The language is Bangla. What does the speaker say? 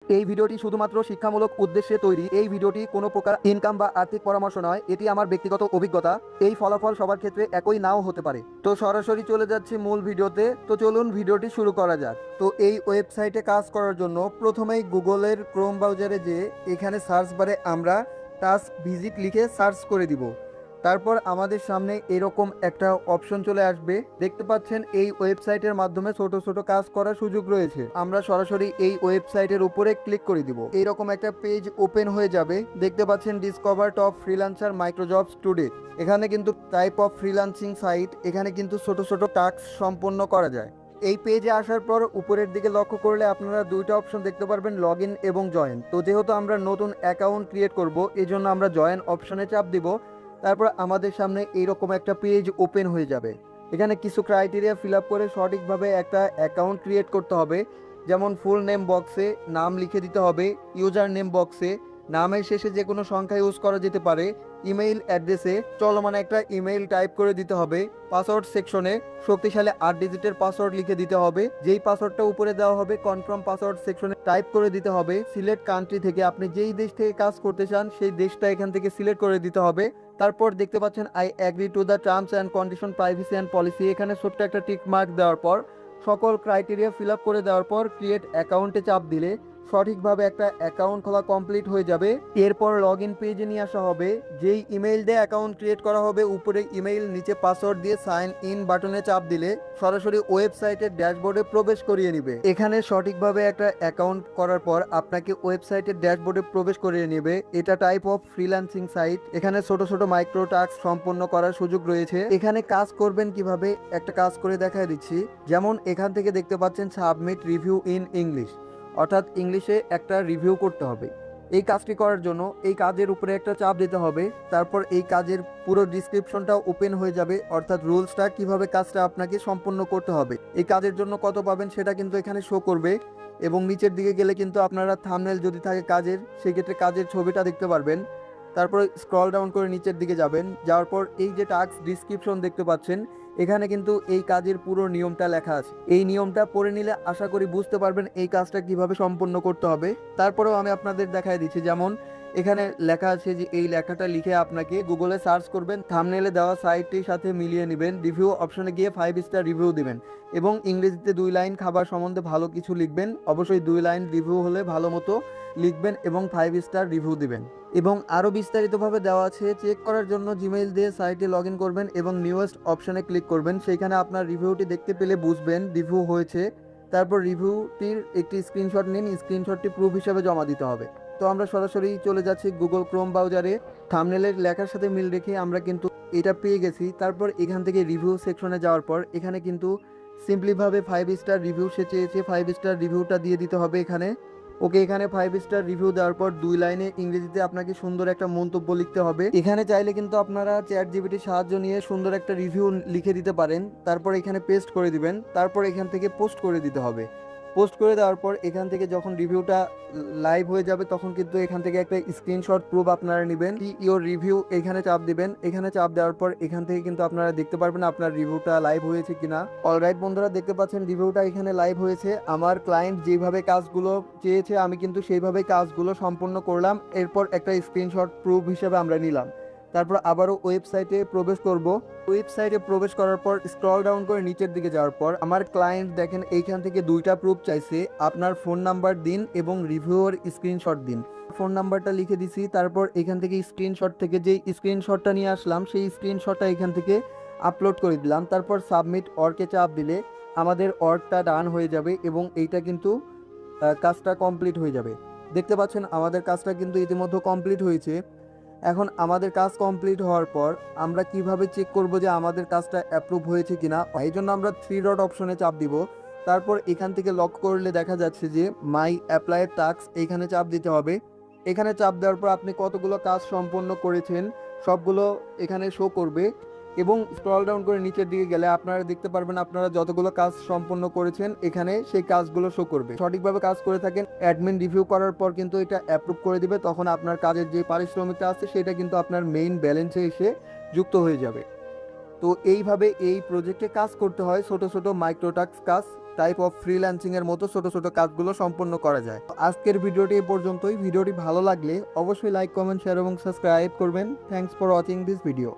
এই ভিডিওটি শুধুমাত্র শিক্ষামূলক উদ্দেশ্যে তৈরি। এই ভিডিওটি কোনো প্রকার ইনকাম বা আর্থিক পরামর্শ নয়, এটি আমার ব্যক্তিগত অভিজ্ঞতা। এই ফলাফল সবার ক্ষেত্রে একই নাও হতে পারে। তো সরাসরি চলে যাচ্ছি মূল ভিডিওতে। তো চলুন ভিডিওটি শুরু করা যাক। তো এই ওয়েবসাইটে কাজ করার জন্য প্রথমেই গুগলের ক্রোম ব্রাউজারে যেয়ে এখানে সার্চ বারে আমরা টাস্ক ভিজিট লিখে সার্চ করে দিব। তারপর আমাদের সামনে এরকম একটা অপশন চলে আসবে। দেখতে পাচ্ছেন এই ওয়েবসাইটের মাধ্যমে ছোট ছোট কাজ করার সুযোগ রয়েছে। আমরা সরাসরি এই ওয়েবসাইটের উপরে ক্লিক করে দিব। এইরকম একটা পেজ ওপেন হয়ে যাবে। দেখতে পাচ্ছেন ডিসকভার টপ ফ্রিল্যান্সার মাইক্রোজবস টুডে। এখানে কিন্তু টাইপ অফ ফ্রিল্যান্সিং সাইট, এখানে কিন্তু ছোট ছোট টাস্ক সম্পন্ন করা যায়। এই পেজে আসার পর উপরের দিকে লক্ষ্য করলে আপনারা দুইটা অপশন দেখতে পারবেন, লগ ইন এবং জয়েন। তো যেহেতু আমরা নতুন অ্যাকাউন্ট ক্রিয়েট করব, এই জন্য আমরা জয়েন অপশনে চাপ দিব। তারপর আমাদের সামনে এইরকম একটা পেজ ওপেন হয়ে যাবে। এখানে কিছু ক্রাইটেরিয়া ফিল আপ করে সঠিকভাবে একটা অ্যাকাউন্ট ক্রিয়েট করতে হবে। যেমন ফুল নেম বক্সে নাম লিখে দিতে হবে, ইউজার নেম বক্সে নামের শেষে যে কোনো সংখ্যা ইউজ করা যেতে পারে, ইমেইল অ্যাড্রেসে চলমান একটা ইমেইল টাইপ করে দিতে হবে, পাসওয়ার্ড সেকশনে শক্তিশালী 8 ডিজিটের পাসওয়ার্ড লিখে দিতে হবে। যেই পাসওয়ার্ডটা উপরে দেওয়া হবে কনফার্ম পাসওয়ার্ড সেকশনে টাইপ করে দিতে হবে। সিলেক্ট কান্ট্রি থেকে আপনি যেই দেশ থেকে কাজ করতে চান সেই দেশটা এখান থেকে সিলেক্ট করে দিতে হবে। তারপর দেখতে পাচ্ছেন I agree to the terms and condition privacy and policy. এখানে ছোট্ট একটা টিক মার্ক দেওয়ার পর সকল ক্রাইটেরিয়া ফিল আপ করে দেওয়ার পর ক্রিয়েট অ্যাকাউন্টে চাপ দিলে সঠিকভাবে একটা অ্যাকাউন্ট খোলা কমপ্লিট হয়ে যাবে। এরপর লগ ইন পেজে নিয়ে আসা হবে। যেই ইমেইল দিয়ে অ্যাকাউন্ট ক্রিয়েট করা হবে উপরে ইমেইল, নিচে পাসওয়ার্ড দিয়ে সাইন ইন বাটনে চাপ দিলে সরাসরি ওয়েবসাইটের ড্যাশবোর্ডে প্রবেশ করিয়ে নেবে। এখানে সঠিকভাবে একটা অ্যাকাউন্ট করার পর আপনাকে ওয়েবসাইটের ড্যাশবোর্ডে প্রবেশ করিয়ে নেবে। এটা টাইপ অফ ফ্রিল্যান্সিং সাইট। এখানে ছোট ছোট মাইক্রো টাস্ক সম্পন্ন করার সুযোগ রয়েছে। এখানে কাজ করবেন কিভাবে একটা কাজ করে দেখায় দিচ্ছি। যেমন এখান থেকে দেখতে পাচ্ছেন সাবমিট রিভিউ ইন ইংলিশ, অর্থাৎ ইংলিশে একটা রিভিউ করতে হবে। এই কাজটি করার জন্য এই কাজের উপরে একটা চাপ দিতে হবে। তারপর এই কাজের পুরো ডিসক্রিপশনটা ওপেন হয়ে যাবে, অর্থাৎ রুলসটা কিভাবে কাজটা আপনাকে সম্পন্ন করতে হবে, এই কাজের জন্য কত পাবেন সেটা কিন্তু এখানে শো করবে। এবং নিচের দিকে গেলে কিন্তু আপনারা থাম্বনেল যদি থাকে কাজের, সেক্ষেত্রে কাজের ছবিটা দেখতে পারবেন। তারপরে স্ক্রল ডাউন করে নিচের দিকে যাবেন, যাওয়ার পর এই যে টাস্ক ডিসক্রিপশন দেখতে পাচ্ছেন, এখানে কিন্তু এই কাজের পুরো নিয়মটা লেখা আছে। এই নিয়মটা পড়ে নিলে আশা করি বুঝতে পারবেন এই কাজটা কিভাবে সম্পন্ন করতে হবে। তারপরেও আমি আপনাদের দেখায় দিচ্ছি। যেমন এখানে লেখা আছে যে এই লেখাটা লিখে আপনাকে গুগলে সার্চ করবেন, থাম্বনেলে দেওয়া সাইটটির সাথে মিলিয়ে নেবেন, রিভিউ অপশনে গিয়ে 5 স্টার রিভিউ দিবেন এবং ইংরেজিতে 2 লাইন খাবার সম্বন্ধে ভালো কিছু লিখবেন। অবশ্যই 2 লাইন রিভিউ হলে ভালো মতো লিখবেন এবং 5 স্টার রিভিউ দিবেন। এবং আরও বিস্তারিতভাবে দেওয়া আছে। চেক করার জন্য জিমেইল দিয়ে সাইটে লগ ইন করবেন এবং নিউয়েস্ট অপশনে ক্লিক করবেন। সেইখানে আপনার রিভিউটি দেখতে পেলে বুঝবেন রিভিউ হয়েছে। তারপর রিভিউটির একটি স্ক্রিনশট নিন, স্ক্রিনশটটি প্রুফ হিসাবে জমা দিতে হবে। তো আমরা সরাসরি চলে যাচ্ছি গুগল ক্রোম ব্রাউজারে। থাম্বনেলের লেখার সাথে মিল রেখে আমরা কিন্তু এটা পেয়ে গেছি। তারপর এখান থেকে রিভিউ সেকশনে যাওয়ার পর এখানে কিন্তু সিম্পলিভাবে 5 স্টার রিভিউ সে চেয়েছে, 5 স্টার রিভিউটা দিয়ে দিতে হবে এখানে। ওকে, এখানে 5 স্টার রিভিউ দেওয়ার পর 2 লাইনে ইংরেজিতে আপনাকে সুন্দর একটা মন্তব্য লিখতে হবে। এখানে চাইলে কিন্তু আপনারা চ্যাট জিপিটির সাহায্য নিয়ে সুন্দর একটা রিভিউ লিখে দিতে পারেন। তারপর এখানে পেস্ট করে দিবেন। তারপর এখান থেকে পোস্ট করে দিতে হবে। পোস্ট করে দেওয়ার পর এখান থেকে যখন রিভিউটা লাইভ হয়ে যাবে তখন কিন্তু এখান থেকে একটা স্ক্রিনশট প্রুফ আপনারা নেবেন। ইওর রিভিউ এখানে চাপ দিবেন। এখানে চাপ দেওয়ার পর এখান থেকে কিন্তু আপনারা দেখতে পারবেন আপনার রিভিউটা লাইভ হয়েছে কিনা। অলরাইট বন্ধুরা, দেখতে পাচ্ছেন রিভিউটা এখানে লাইভ হয়েছে। আমার ক্লায়েন্ট যেভাবে কাজগুলো চেয়েছে আমি কিন্তু সেইভাবে কাজগুলো সম্পন্ন করলাম। এরপর একটা স্ক্রিনশট প্রুফ হিসেবে আমরা নিলাম। তারপর আবারও ওয়েবসাইটে প্রবেশ করব। ওয়েবসাইটে প্রবেশ করার পর স্ক্রল ডাউন করে নিচের দিকে যাওয়ার পর আমার ক্লায়েন্ট দেখেন এইখান থেকে 2টা প্রুফ চাইছে। আপনার ফোন নাম্বার দিন এবং রিভিউর স্ক্রিনশট দিন। ফোন নাম্বারটা লিখে দিছি। তারপর এখান থেকে স্ক্রিনশট থেকে যেই স্ক্রিনশটটা নিয়ে আসলাম সেই স্ক্রিনশটটা এখান থেকে আপলোড করে দিলাম। তারপর সাবমিট অর্কে চাপ দিলে আমাদের অর্কটা ডান হয়ে যাবে এবং এইটা কিন্তু কাজটা কমপ্লিট হয়ে যাবে। দেখতে পাচ্ছেন আমাদের কাজটা কিন্তু ইতিমধ্যে কমপ্লিট হয়েছে। এখন আমাদের কাজ কমপ্লিট হওয়ার পর আমরা কিভাবে চেক করব যে আমাদের কাজটা অ্যাপ্রুভ হয়েছে কিনা, এই জন্য আমরা 3 ডট অপশনে চাপ দিব। তারপর এখান থেকে লক করলে দেখা যাচ্ছে যে মাই অ্যাপ্লাইড টাস্ক, এইখানে চাপ দিতে হবে। এখানে চাপ দেওয়ার পর আপনি কতগুলো কাজ সম্পন্ন করেছেন সবগুলো এখানে শো করবে এবং স্ক্রল ডাউন করে নিচের দিকে গেলে আপনারা দেখতে পারবেন আপনারা যতগুলো কাজ সম্পন্ন করেছেন এখানে সেই কাজগুলো শো করবে। সঠিকভাবে কাজ করে থাকেন অ্যাডমিন রিভিউ করার পর কিন্তু এটা অ্যাপ্রুভ করে দিবে। তখন আপনার কাজের যে পারিশ্রমিকটা আছে সেটা কিন্তু আপনার মেইন ব্যালেন্সে এসে যুক্ত হয়ে যাবে। তো এইভাবে এই প্রজেক্টে কাজ করতে হয়, ছোট ছোট মাইক্রোটাস্ক কাজ। টাইপ অফ ফ্রিল্যান্সিং এর মতো ছোট ছোট কাজগুলো সম্পন্ন করা যায়। আজকের ভিডিওটি এই পর্যন্তই। ভিডিওটি ভালো লাগলে অবশ্যই লাইক, কমেন্ট, শেয়ার এবং সাবস্ক্রাইব করবেন। Thanks for watching this video.